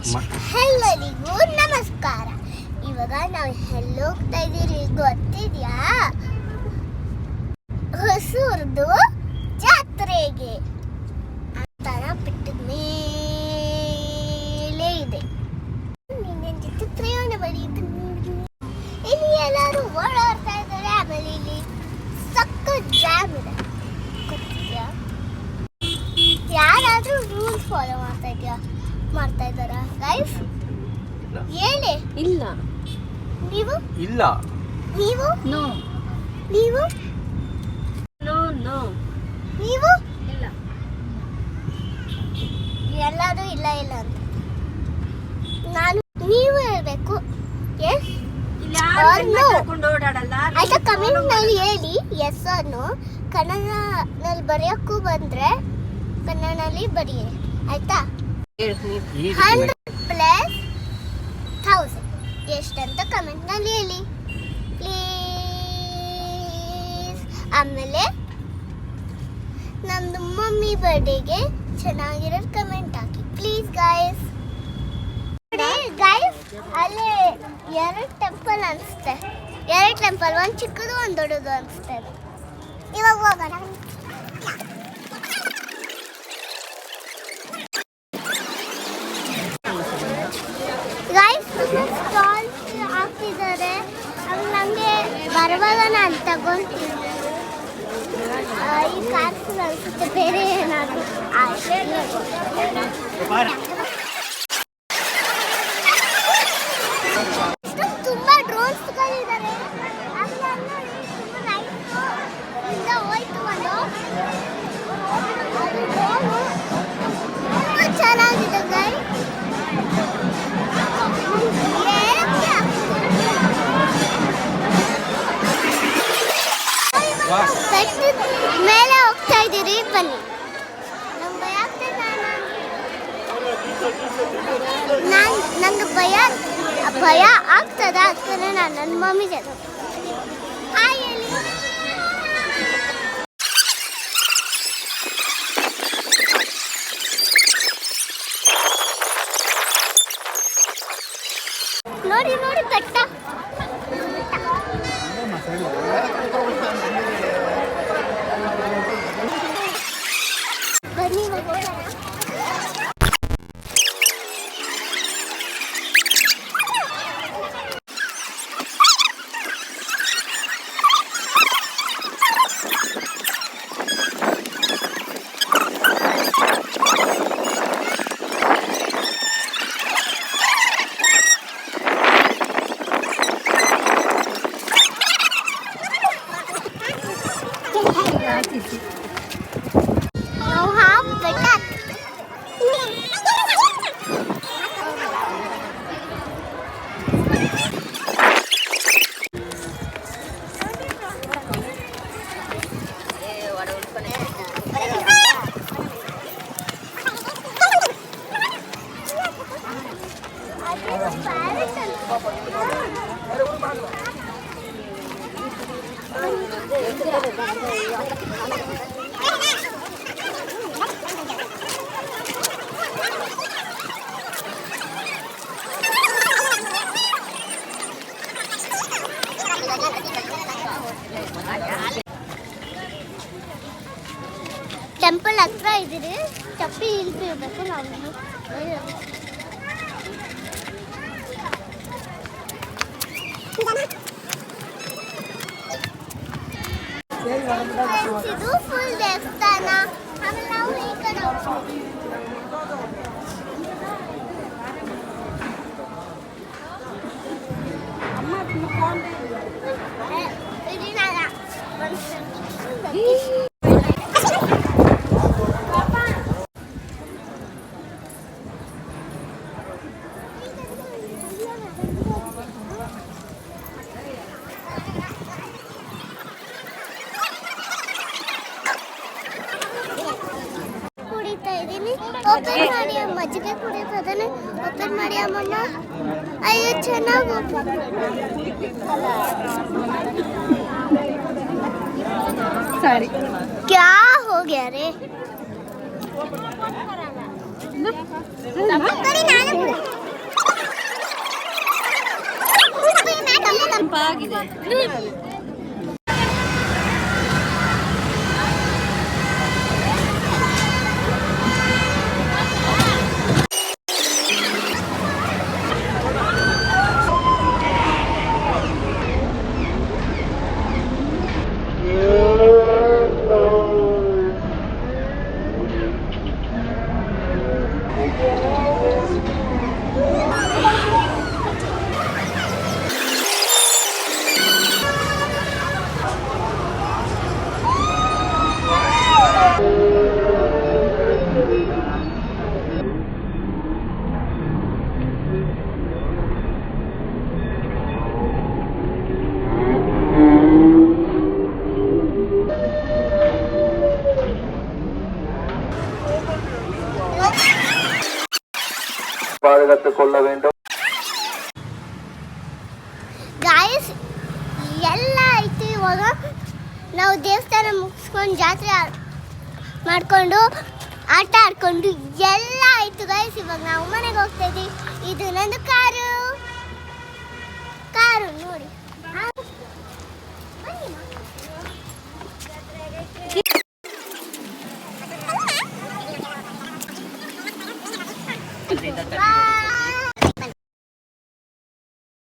ಎಲ್ಲರಿಗೂ ನಮಸ್ಕಾರ. ಇವಾಗ ನಾವು ಎಲ್ಲಿ ಹೋಗ್ತಾ ಇದ್ದೀರಿ ಗೊತ್ತಿದ್ಯಾ? ಹೊಸೂರ್ದು ಜಾತ್ರೆಗೆ. ತರ ಬಿಟ್ಟದ ಮೇಲೆ ಇದೆ. ನಿನ್ನ ಜೊತೆ ಪ್ರಯಾಣ ಬರೀತು. ಇಲ್ಲಿ ಎಲ್ಲರೂ ಓಡಾಡ್ತಾ ಇದ್ದಾರೆ. ಆಮೇಲೆ ಇಲ್ಲಿ ಸಕ್ಕ ಜಾಮ್ ಇದೆ ಗೊತ್ತಿದ್ಯಾ? ಯಾರಾದ್ರೂ ರೂಲ್ಸ್ ಫಾಲೋ ಮಾಡ್ತಾ ಇದ್ದಾರಾ ಗೈಸ್? ಹೇಳಿ. ಇಲ್ಲ. ನೀವು ಇಲ್ಲ. ನೀವು ನೋ. ನೀವು ನೋ ನೋ. ನೀವು ಇಲ್ಲ. ಎಲ್ಲರೂ ಇಲ್ಲ ಇಲ್ಲ ಅಂತ ನಾನು ನೀವು ಹೇಳ್ಬೇಕು. ಎಸ್ ಕರ್ಕೊಂಡು ಓಡಾಡಲ್ಲ. ಆಯ್ತಾ? ಕಮೆಂಟ್ ನಲ್ಲಿ ಹೇಳಿ ಎಸ್ ಆರ್ ನೋ. ಕನ್ನಡದಲ್ಲಿ ಬರೆಯೋಕ್ಕೂ ಬಂದ್ರೆ ಕನ್ನಡದಲ್ಲಿ ಬರೀರಿ ಆಯ್ತಾ? 100 ಪ್ಲಸ್ 1000 ಎಷ್ಟಂತ ಕಮೆಂಟ್ ನಲ್ಲಿ ಹೇಳಿ ಪ್ಲೀಸ್. ಆಮೇಲೆ ನಮ್ದು ಮಮ್ಮಿ ಬರ್ಡೇಗೆ ಚೆನ್ನಾಗಿರೋದು comment hockey please guys. Guys ಅಲ್ಲಿ 2 ಟೆಂಪಲ್ ಅನಿಸುತ್ತೆ. 2 ಟೆಂಪಲ್, ಒಂದು ಚಿಕ್ಕದು ಒಂದು ದೊಡ್ಡದು ಅನಿಸುತ್ತೆ. ಇವಾಗ ಹೋಗೋಣ. ಸ್ಟಾಲ್ಸ್ ಹಾಕ್ತಿದ್ದಾರೆ. ಆಮೇಲೆ ನನಗೆ ಬರುವಾಗ ನಾನು ತಗೊಂತೀನಿ. ಈ ಕಾರ್ಸ್ ಅನಿಸುತ್ತೆ ಬೇರೆ ಏನಾದರೂ ತುಂಬ ಡ್ರೋನ್ಸ್ಗಳಿದ್ದಾರೆ. ಇಂದ ಹೋಯ್ತು ಒಂದು ಚೆನ್ನಾಗಿದೆ ಗೈ. ಮೇಲೆ ಹೋಗ್ತಾ ಇದ್ದೀರಿ ಬನ್ನಿ. ನಂಗೆ ಭಯ ಆಗ್ತದ. ಅದಕ್ಕೆ ನಾನು ನನ್ನ ಮಮ್ಮಿ ಜೊತೆ ಹಾಯ್ ಹೇಳಿ. ನೋಡಿ ನೋಡಿ ಬೆಟ್ಟ. ಬನ್ನಿ ಹೋಗೋಣ. ಟೆಂಪಲ್ ಹತ್ರ ಇದ್ದೀರಿ. ಚಪ್ಪಿ ಇಳ್ತಿರ್ಬೇಕು ನಾವು. ಇದು ಫುಲ್ ದೇವಸ್ಥಾನ. ಆಮೇಲೆ ನಾವು ಈ ಕಡೆ ಹೋಗ್ತೀವಿ. ಓಪನ್ ಮಾಡಿ ಮಜ್ಜಿಗೆ ಕುಡಿಯೋದನ್ನ ಓಪನ್ ಮಾಡಿ ಅಮ್ಮಣ್ಣ. ಅಯ್ಯೋ ಚೆನ್ನಾಗಿ ಓಪನ್. ಸರಿ ಕ್ಯಾ ಹೋ ಗಯಾ ರೇ? ನಾನು ಆಗಿದೆ. பாதுகாத்துக் கொள்ள வேண்டும். ಗಾಯಸ್ ಎಲ್ಲ ಐತಿ. ಇವಾಗ ನಾವು ದೇವಸ್ಥಾನ ಮುಗಿಸ್ಕೊಂಡು ಜಾತ್ರೆ ಮಾಡಿಕೊಂಡು ಆಟ ಆಡ್ಕೊಂಡು ಎಲ್ಲ ಆಯ್ತು ಗಾಯಸ್. ಇವಾಗ ನಾವು ಮನೆಗೆ ಹೋಗ್ತಾ ಇದ್ದೀವಿ. ಇದು ನಂದು ಕಾರು.